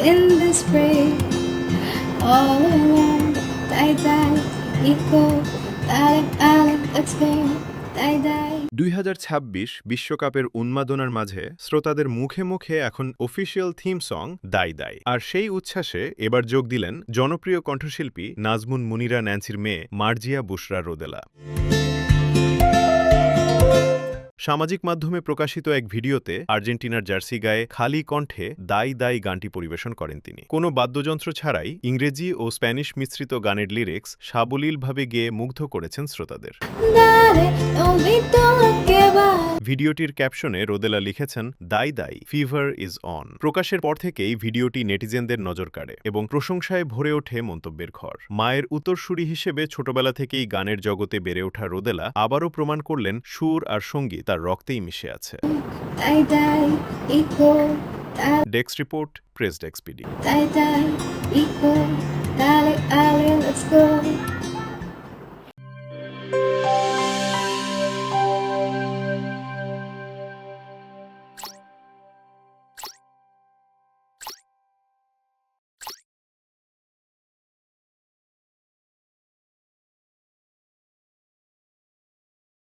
in the spray. All alone, die die, eco, darling, let's go, die die. 2026 বিশ্বকাপের উন্মাদনার মাঝে শ্রোতাদের মুখে মুখে এখন অফিসিয়াল থিম সং দাই দাই। আর সেই উচ্ছ্বাসে এবার যোগ দিলেন জনপ্রিয় কণ্ঠশিল্পী নাজমুন মুনিরা ন্যান্সির মেয়ে মার্জিয়া বুশরা রোদেলা। সামাজিক মাধ্যমে প্রকাশিত এক ভিডিওতে আর্জেন্টিনার জার্সি গায়ে খালি কণ্ঠে দাই দাই গানটি পরিবেশন করেন তিনি। কোনো বাদ্যযন্ত্র ছাড়াই ইংরেজি ও স্প্যানিশ মিশ্রিত গানের লিরিক্স সাবলীলভাবে গেয়ে মুগ্ধ করেছেন শ্রোতাদের। ভিডিওটির ক্যাপশনে রোদেলা লিখেছেন, দাই দাই, ফিভার ইজ অন। প্রকাশের পর থেকেই ভিডিওটি নেটিজেনদের নজর কাড়ে এবং প্রশংসায় ভরে ওঠে মন্তব্যের ঘর। মায়ের উত্তরসূরি হিসেবে ছোটবেলা থেকেই গানের জগতে বেড়ে ওঠা রোদেলা আবারও প্রমাণ করলেন সুর আর সঙ্গীত তার রক্তেই মিশে আছে। Desk report, press desk PD.